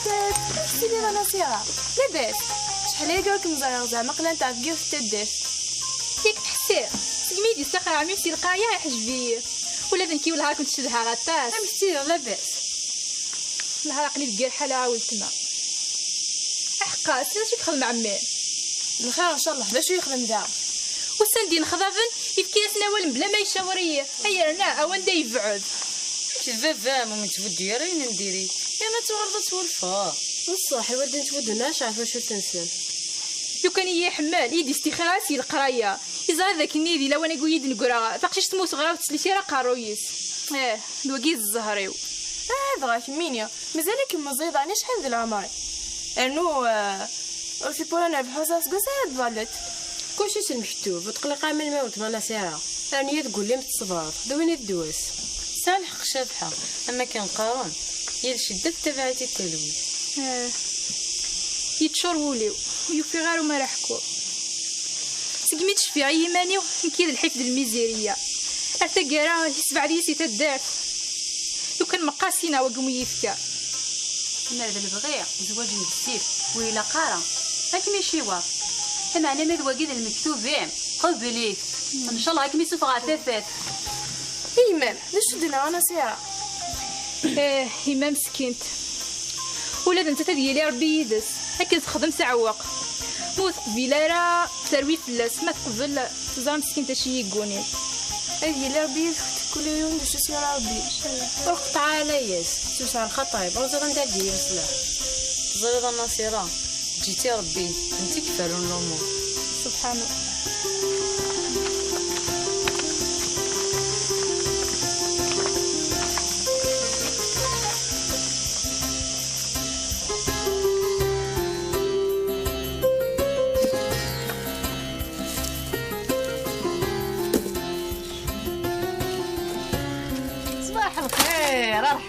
كيف سيدي رانا صغار لاباس شحال هي قالك مزير زعما قلا نتاع كيف تدير ياك تحسير سميدي استخر عمي في القايه حجبي ولا ذنكي ولا كنت شدها غطاس امشتي لاباس نهار قليل ديال حاله عاولت ما احقا سنتي تخدم عمي الخير ان شاء الله باش يخدم داو وسندي نخضافن يفكي سناول بلا ما يشاوري هيا انا اوان دا يبعد تفافا مامي تفدي رين نديري انا تورطت والفا بصح الوالدين تودناش عارفه شو تنسلم لو كان يا حمال يدي استخراسي القرايه اذا هذاك النيدي لو انا قويد نقرا فاقشش تموت غراو تسليتي راه قارويس الوكيز الزهريو هذا كمينيا مازالك مزيد عني شحال ديال عمري انو في بولانا بحوساس قصاد ضلت كلشي سمكتوب وتقلق من الموت مالا سيرة راني تقول لي متصبرات دويني الدوس صالح شابحه اما كان قارون يشد تبعتي التلويث يتشور وليو ويوفي غير ما راحكو سقميت شفي عيماني نكيد الحفظ الميزيريه حتى كرا يسبع ريسي تدات لو كان مقاسينا وقوم يفكا ماذا البغيع زواج بالسيف ويلا قارا هاك ماشي واف اما انا ماذا واقيد المكتوبين قبليت ان شاء الله هاك ميسوف غافافات ايمان ليش دينا انا سياره إمام سكينت ولاد انت تديالي ربي يدس هكا تخدم تعوق موت قبيله راه تروي فلاس ما تقبل زعما سكينت شي يقوني هذه اللي ربي كل يوم باش يسير ربي وقت علياس تسع الخطايب وزغ ندير ديال السلاح زريضه النصيره جيتي ربي انت كفالون الامور سبحانه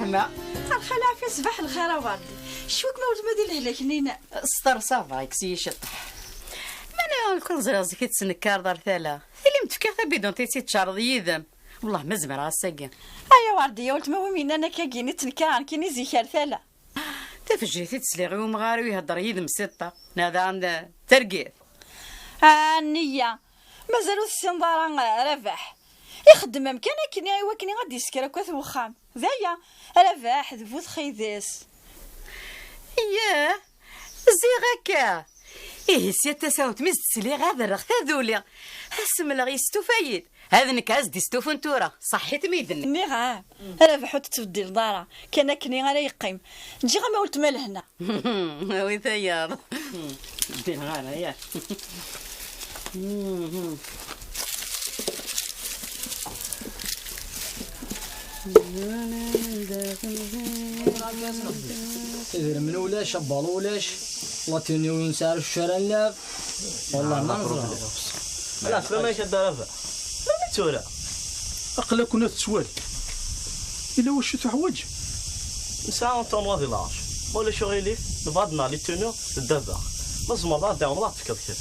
رحمة الخلا في صباح الخير وردي شوك ما ولد ما دير لهلاك نينا ستر صافا يكسي شطح انا كل زرازي كيتسنكار دار ثلا اللي متفكر بدون تيسي تشارض يذم والله ما زمر عالساكن ايا وردي يا ولد ما وين انا كاكيني تنكار كيني زيكار ثلا تفجيتي تسليغي ومغاري ويهضر يذم ستة هذا عند ترقيت النية مازالو السنضارة ربح يخدم مكان كني ايوا كني غادي يسكر كوث وخام زايا ربح ذبوت خيداس اياه زي غاكا ايه سي تساوت ميز تسلي هذا راه هذولي اسم لا غيستوفايد هذا نكاز دي ستوفنتورا صحيت ميدن ني غا ربح تبدل الدار كان كني غير يقيم نجي غا ما ولت مال هنا وي ثياب دير غانا يا إذا من ولاش أبال ولاش لاتيني ونسار الشارع نلعب والله ما نزرع لا فما يشد رفع رمي تورا أقلا كنا تسوال إلا واش تحوج نساء نطون واضي العرش ولا شغيلي نبعدنا لي تونو الدبا لازم الله داون الله تفكر كذا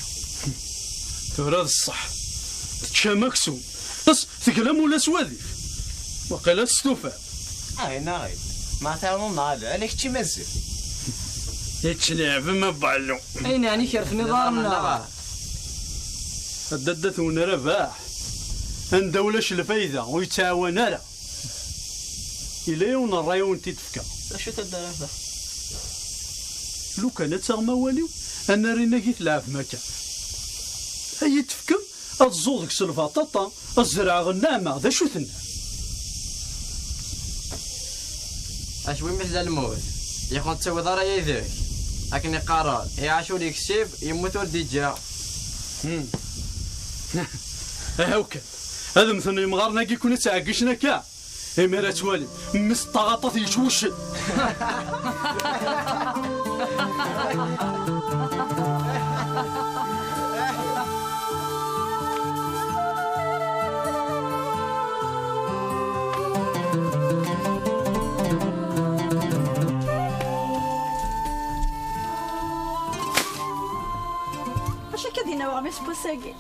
تورا الصح تشامكسو بس تكلم ولا سوادي وقيلا تستوفى نايد ما تعلمون هذا انا كنتي مزل يتلعب ما بعلو أين يعني كيف نظامنا الددة ونرباح ان دولش الفايدة ويتعاون لا إلا يوم الرايون تتفكا شو تدار هذا لو كانت تغمى واليو أنا رينا كي تلعب مكان أي تفكا الزوضك سلفاطاطا الزرع غنامة ذا شو ثنا اشوي مثل الموت ياخذ تسوي ضرا يذاك لكن قرار يعاشو لي كسيب يموت ولدي جا هاوكا هذا مثلا مغارنا كي كنا تعاقشنا كاع اميرات والي مستغطط يشوش مش بوساقي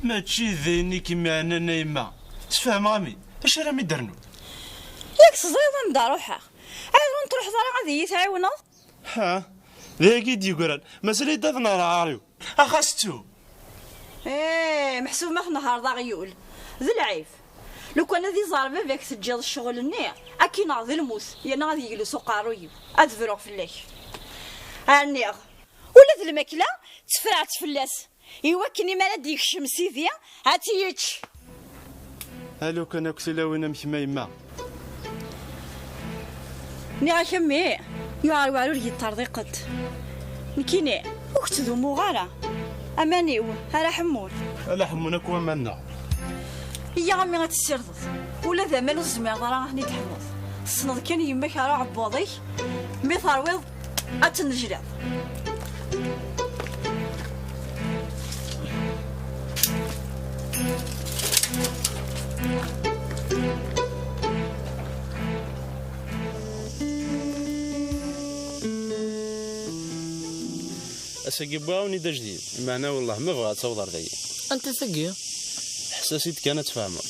ماشي ذيني كيما انا نايمه تفهم عمي اش راه ميدرنو ياك صغير ندار روحها عاد تروح ضرا غادي يتعاونوا ها ذاكي ديقران مسالي دافنا راريو اخاستو محسوب ما في نهار ضاغيول ذي العيف لو كان هذي زاربه بك تجيض الشغل النيع اكي ناضي الموس يا غادي يجلسوا قاروي ادفرو فلاك النيغ ولا ذي الماكله تفرعت فلاس ايوا كني ما ديك الشمسي ذي هاتيتش هالو كان كسلاوينا مش ما نيغا كمي يعرو عرو الجيتار قد نكيني وكتدو مغارة امانيو هلا حمول هلا حمونك ومنا يا عمي غتسردد ولا ذا مالو الزمير راه غادي تحفظ السنض كان يماك راه عبوضي مي ثرويض اتنجلع اساقي باوني دا جديد معنا والله ما بغات تصوضر ذي انت ثقي حساسيت كانت فاهمه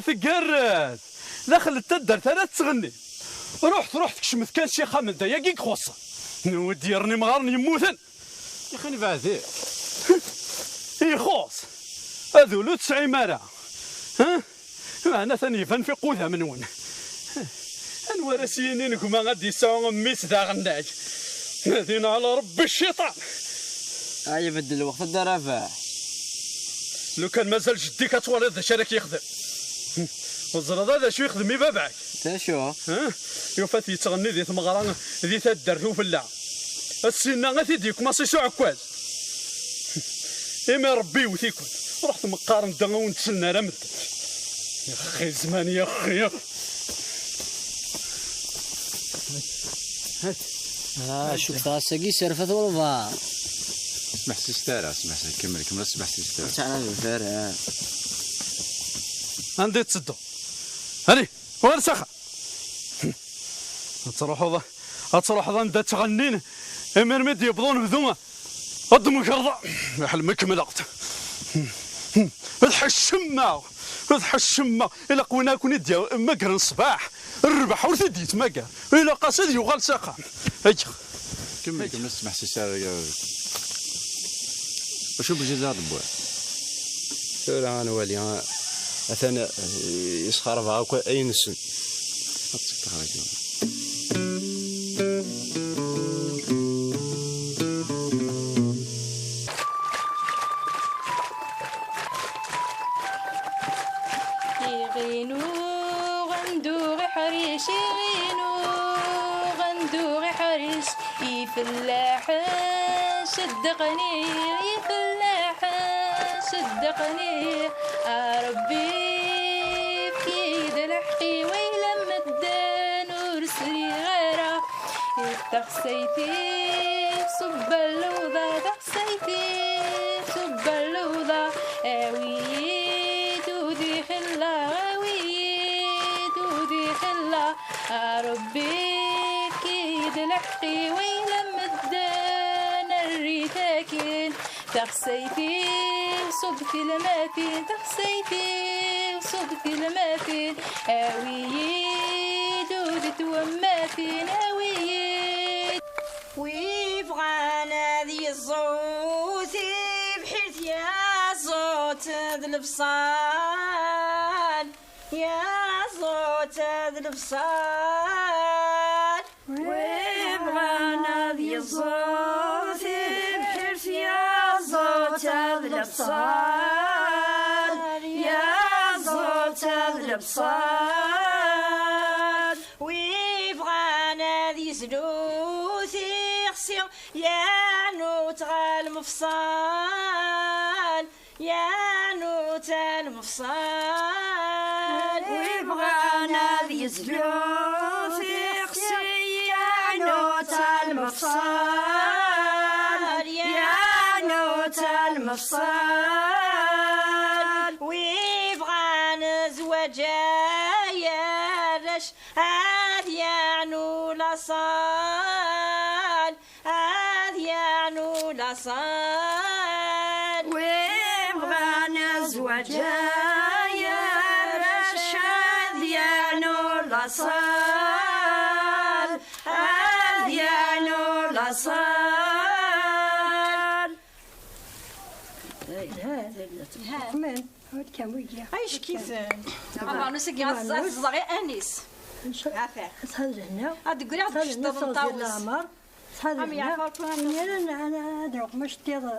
ثقرات دخل تدر ثلاث تغني رحت كشمت كان شي خامن دا ياكي خص نودي راني مغارني يموتن يا خاني بعدي يخص هذولو 90 مرة ها معنا ثاني فن قوذها من وين الوراسيين ما غادي يساووا ميس دا غناج نادينا على ربي الشيطان بدل الوقت الدرافع لو كان مازال جدي كتولي ذا شارك يخدم وزرد هذا شو يخدم يبابعك تا شو ها يوفات يتغني ذي ثمغران ذي تدرتو في اللعب السنة غادي ديك ما سيسو عكواز إما ربي وثيكم رحت مقارن دا ونتسنى راه مدت يا اخي زمان يا اخي شوف تاسقي سرفت والله اسمح سيستارا اسمح كمل اسمح سيستارا تعال الفرع عندي تصدو هاني وين سخا تروحوا عند تغنين مرمد يبضون بذوما قدموا شرطة حلمك ملقت فتح الشمة إلا قوينا كون يديا مقر الصباح الربح ورثدي يتمقر إلا قصد يغال ساقا هيك كمل اسمح سيستارا وشو بالجزاء ضبوا لا انا والي اثنا يسخر فيها اي نسن يغينو غندور حريش يغينو غندور حريش يفلاح صدقني يفلاح صدقني ربي في يد الحقي ويلم الدان ورسلي غيره تخسيتي صب اللوضة تخسيتي صب اللوضة اوي تودي خلا اوي تودي خلا ربي في يد الحقي ويلم الدان الريتاكين تخسيتي صبتي الماتين تخسيتي صبتي الماتين اوي دودت وماتين اوي زوت البصال يا زوت البصال ويبغانا ذي الزوت بحرف يا زوت البصال يا زوت البصال ويبغانا ذي زلوث يغسي يا نوت المفصال يا نوت المفصال ويبغانا ذي زلوث يغسي يا نوت المفصال يا نوت المفصال ويبغانا زواجا رش هذ يعنو لصال هذ يعنو لصال ويبغانا زواجا رشاد يا نور لصال هذ يا نور لصال كمان هاد كم ويجي ايش كيفن طبعا نسقي غزات صغي انيس عافاك هذا هنا هاد قولي عاد تشطب مطاوس هذا انا دروك مش تيض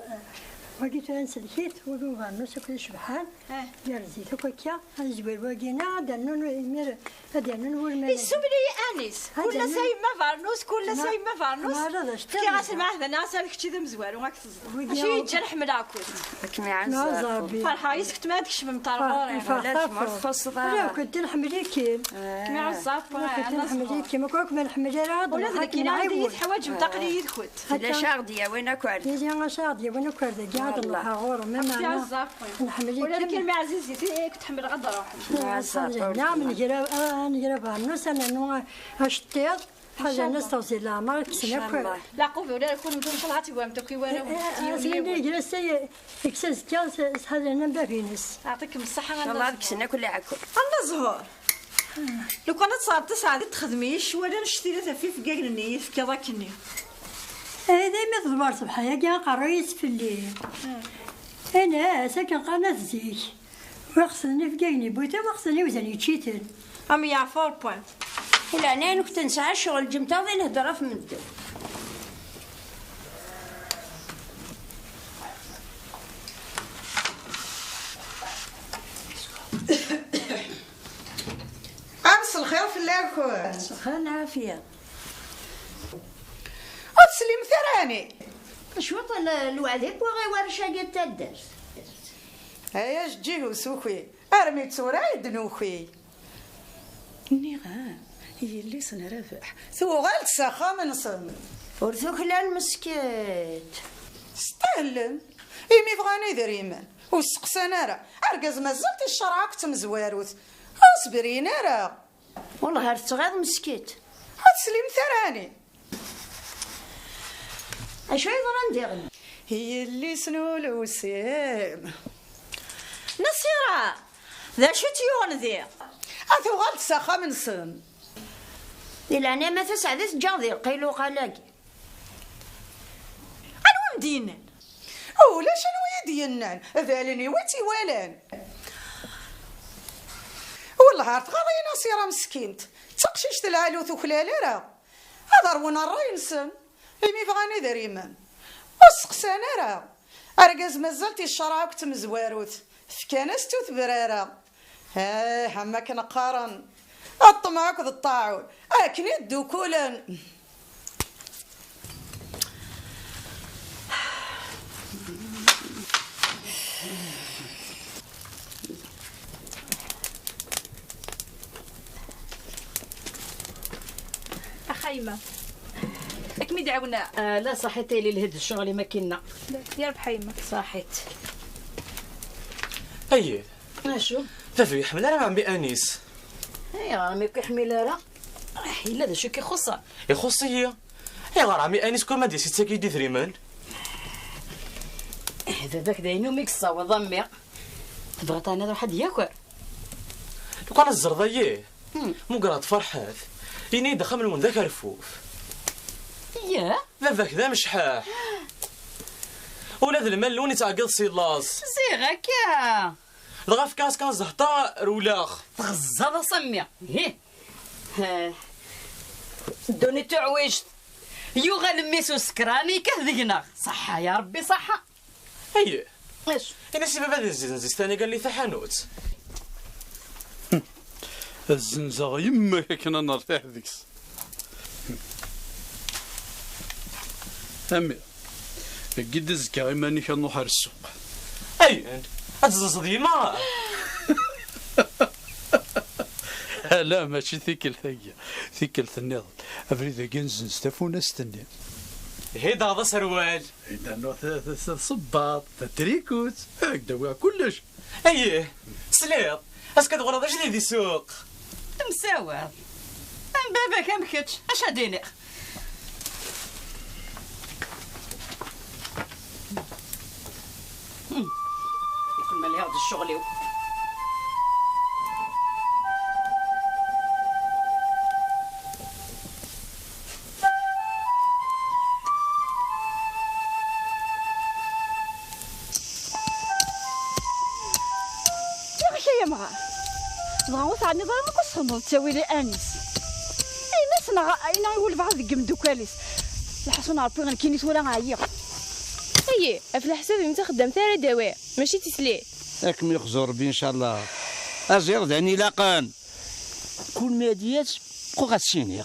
وقيت انسى الكيت وقوم نص كل شبحان ديال زيت وكيا هنزبر وقينا دنون مير دنون والمال السمري انيس كل شيء ما فارنوس كل شيء ما فارنوس كي غاسل معاه ذا ناس هذاك كذا مزوار وهاك شي يجرح ملاكل كمي عن فرحه يسكت ما داكش بمطار علاش مرخص لا كنت نحمليكي كمي عزاف كنت نحمليكي ما كوك من الحمجره ولا ذاك كاين حوايج متقليد كنت لا شاغديه وين كورد يا شاغديه وين كورد قاعد الله غور ماما نحمليكي ولا ذاك الماء عزيزتي كنت تحمل غدا روح نعم نجرب نوس انا نو اشتيض حاجه نستوصي لا ما كسنا لا قوي ولا يكون بدون طلعتي وام تكوي وانا سيدي جلسي اكسس جالس هذا نبدا فينس يعطيكم الصحه الله كسنا كل عكو الله زهور لو كانت صارت تسعه تخدميش ولا نشتي لها في قاقني في كذا كني هذا ما ضبار صباح يا كان قريت في الليل انا ساكن قناه زيك وغسلني في قاقني بويتا وغسلني وزني تشيتن امي يا 4 بوينت ولا انا كنت نسعى الشغل جمتا ذي الهضره في مدو امس الخير في الله سخان عافيه تسلم ثراني شوط الوعدك وغي ورشا قد تدرس هيا جيه وسوخي ارمي تصورا يدنوخي نيغا هي اللي سنرافح ثوغال تساخا من صم ورثوك لا المسكت استهلم إيمي بغاني دريمان وسقسانا راه أركز مازلت الشرعة كنت مزواروث اصبرين راه والله هرت غير مسكت هتسلم ثراني اش يضرن ديغني هي اللي سنول وسيم نصيرة ذا شو تيون ذي أثوغال تساخا من صم إلا أنا ما تسعدت جاضي قيلو قلاقي أنا مدينة ولا شنو يدينان ذالني ويتي والان والله هارت غاضي نصيرة مسكينت تقشيش تلعالو ثوكلالي راه هذا رونا الراي نسم إيمي بغاني دريمان وسقسانا راه أركز مازلتي الشرعة كنت مزواروث فكاناس توث برارة هما كنقارن الطمع كذا الطاعون أكني الدوكولا أخيمة أكمي دعونا لا صحيتي لي الهد الشغل ما كنا يا رب حيمة صحيت أيه اشو فافي يحمل انا عم بانيس يا رامي كيحمل راه الا هذا شو كيخصها يخص هي غير عمي انيس كل ما دي سيتي كيدي ثريمان هذا ذاك داينو ميكس وضمي بغيت انا نروح حد ياكل لو كان الزرضيه مو قرات فرحات يني دخل من ذاك رفوف يا ذاك ذا مشحاح ولاد المال لوني تعقد سيلاص زي غاكا دغا في كاس كان زهطا رولاخ تغزا صمية هيه دوني تعويج يوغا لميسو سكراني كهذقنا صحة يا ربي صحة. ايه ايش انا سي بابا الزنزيز ثاني قال لي ثحانوت الزنزة يما كنا نرتاح ذيكس. أمي قد الزكا غير ماني كنروح السوق. اي انت هتزنزة ديما لا ماشي ثيكل ثقية ثيكل النضل أفريد كنز نستفون استني هيدا هذا سروال هيدا نوع صباط تريكوت هكذا كلش. ايه سليط اسكت غرض اش دي سوق مساوى ام بابا كم كتش اش هديني يكون مالي هذا الشغل يا مغا نغوص عني ضرب كصمو تسوي لي انيس اي ناس انا يقول بعض ديك دوكاليس الحسن عرفي غنكينيس ولا غايق. اي في الحساب انت خدام ثلاث دواء ماشي تسلي راك من يخزر ربي ان شاء الله ازير دعني لاقان كل ما ديات بقو غاتسيني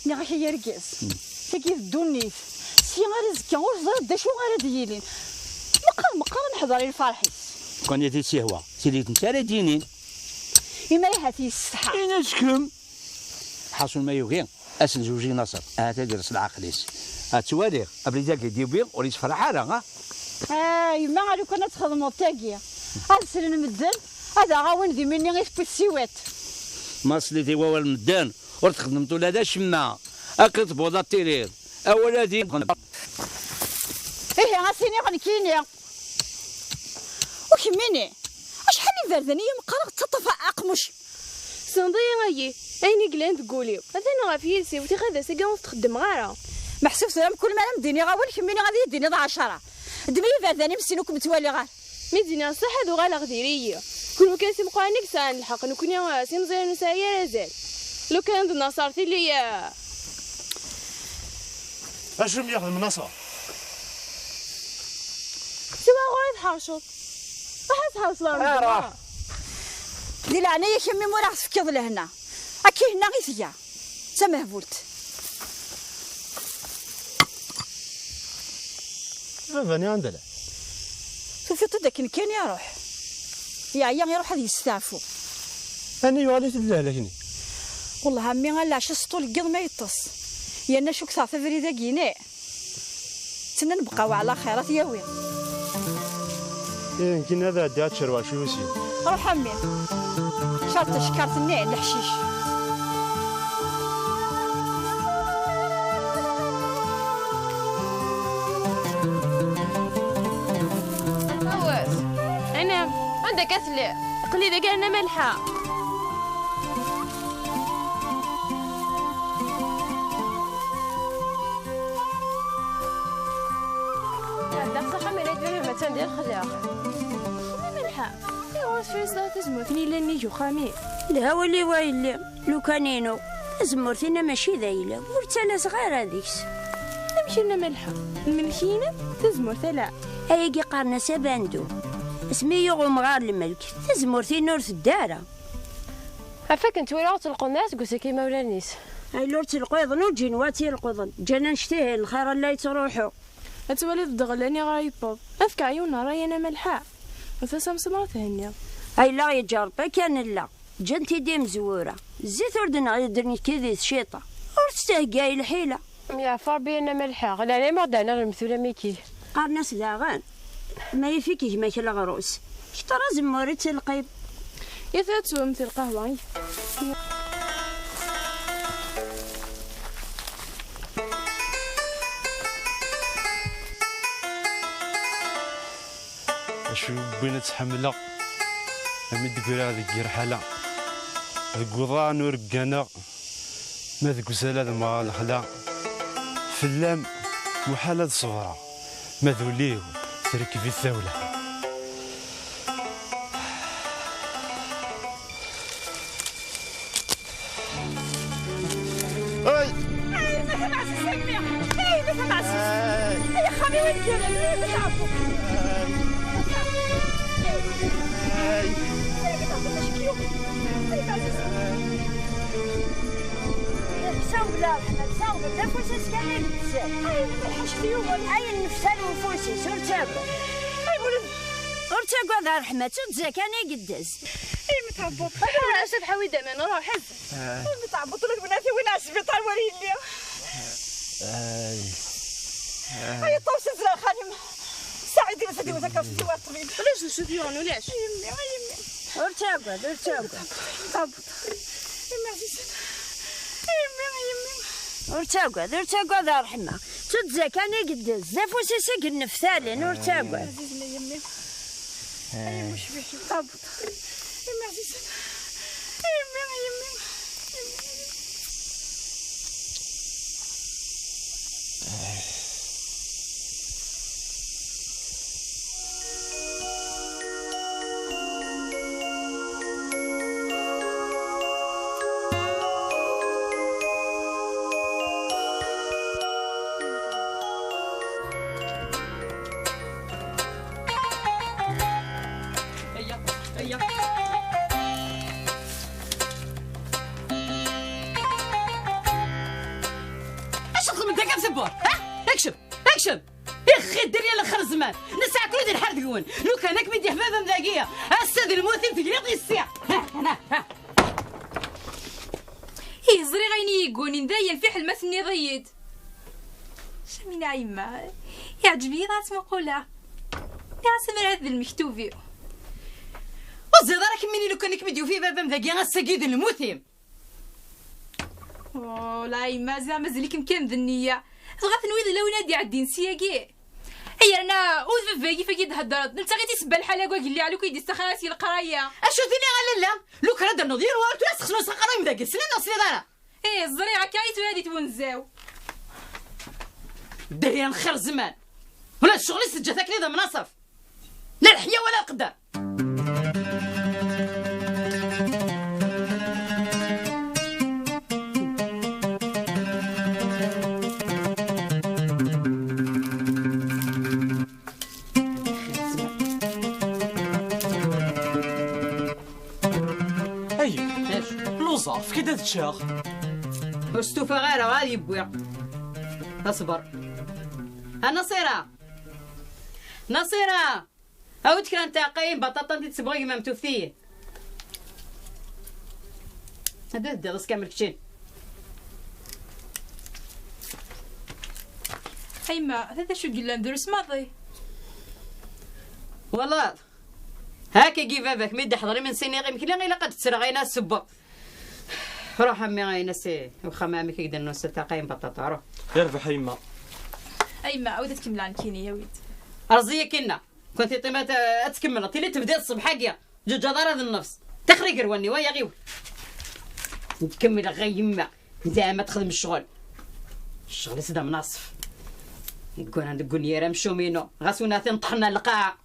نغا يا ركاز كيف دونيت سي غير زكا وزر دا شو غير ديالين مقال نحضري الفرحيس كون يدي سيهوا سيدي انت راه دينين إما يهاتي الصحة إنا شكم حاصل ما يوغين أسن زوجي نصر هاتا درس العقليس هاتواليغ قبل ذاك يديبين وليس فرحة راه ما غادي كنا تخدموا تاكيا هاد سلن مدن هذا غاون ذي مني غير في السيوات ما صليتي وهو المدان ورد خدمتو لا شما أكلت بوضا التيرير أولا دي إيه غاسيني غنكيني وكميني شحال يفردني مقرق تطفى اقمش صندي غايي ايني قلان تقولي انا غافي سيوتي غادا ساكا تخدم غارة محسوب سلام كل ما مديني غاول كميني غادي يديني ضع 10 دمي فردني مسينوك متوالي غار مدينة صح هذو غالا غديريه كل مكان سيبقى عنك سان الحق نكون يا سيمزيان نسايا رزال لو كان عند نصارتي لي اشم ياخذ من نصر سوا غايد حاشط راح تحوس لها دي لعناية كمي مورا تفكيض لهنا اكي هنا غي فيا تما هبولت فاني عندنا شوفي طدك كان يروح يا يروح هذه يستعفوا اني والي تبلا لكني والله همي غلا عشا سطول القض ما يطص يا انا شوك صافي فريده كيناء تنا نبقاو على خيرات يا وين يمكن هذا دات شروال شو يسي روح امي شرط شكرت الناع الحشيش فواز انا عندك اثلي قلي اذا كان ملحه عندك صحه مريت بها ما تندير خلاق ملحه ايوا في صلاه تزموتني لاني جو خامي لا ولي ويلي لو كانينو زمرتينا ماشي ذايله ورتالا صغيره هذيكس نمشي لنا ملحه الملكينه تزمر ثلا هايقي قارنا سباندو اسمي يغم غار الملك تزمرتي نور الدارة عفاك انت ولا تلقوا الناس قلت كيما ولا الناس هاي لور تلقيضن وجنواتي القضن جانا نشتهي الخير لا يتروحوا اتولد الدغلاني غايبوب افك عيون راي انا ملحه وثسم سمرة ثانيه هاي لا يجرب كان لا جنتي ديم زوره زيت وردنا يدرني كذي شيطه ورتستهقاي الحيله يا فربي انا ملحه غلا ما دانا المثوله ميكي قارنا سلاغان ما يفيكي ما كلا غروس كترى زموري تلقيب يثاتو مثل القهوه اشو بين تحمله امد قرا ذيك رحله ذك وضان ورقنا ما ذك سلاد ما الخلا فلام محالة صغرى مذوليه تركي في الثولة. ساولا ساولا لا فوسيس كان يكتسل حاش فيهم اي النفسان وفوسيس ورتاقوا ورتاقوا هذا رحمة تزا كان يقدس متعبط انا اسف حاوي دائما نروح حز متعبط لك بناتي وين السبيطار وري لي هاي طوس زرا خانم ساعدي بس هدي وذاك في الطبيب ليش نشوفيون ولاش يمي ورتاقوا متعبط يمي عزيزة ورتاقوا هذا رحمة تزا كان يقدس زا فوسيس النفثالين ورتاقوا عزيزنا يمي أي مش بيحي متعبط يمي عزيزة يمي اكشف يا اخي دير يا الاخر الزمان نسعى كل دير حرد قون لو كانك بدي حبابه مذاقيه استاذ الموثم تقريط السياح هي زري غيني يقوني ندايل في حلمة اني ضيد شمينا عيما يعجبني ذات مقولة يا سمر هذا المكتوبي وزيد راك مني لو كانك بدي في بابا مذاقيه السقيد الموثم لا عيما زعما مازالك مكان ذنيه بغات نويض لو نادي عدين سياقي هي انا اوذ فاكي فاكي تهضرت انت غير تسبى الحاله كوا قال لي عليك يدي استخراسي القرايه اشو ثاني على لا لو كان هذا النظير وانت تسخنوا القرايه مذاك سنه نصلي دارا الزريعه كايتو هذه تونزاو دير الخير زمان ولا الشغل سجاتك لي ذا مناصف لا الحياه ولا القدر لوزاف كي تتشاغ وستوفا غير غادي يبويا اصبر نصيرة او تكران تاقيم بطاطا انت تبغي ما متوفيه هذا الدرس كامل كشين هيما هذا شو قلنا ندرس ماضي والله هاكي كيف باباك ميد حضري من سيني غير يمكن غير قد تسرى غينا السبا روح امي غينا سي وخمامي كي قدرنا نستقيم بطاطا روح يربح هيما ايما عاودت كملان كيني يا ولد ارزيه كنا كنتي طيمات تكمل طيلي تبدا الصبح حاجه جوج دار هذا النفس تخري قرواني ويا غيو نكمل غير يما زعما تخدم الشغل سدا مناصف يكون عندك قنيره مشومينو غاسونا تنطحنا القاع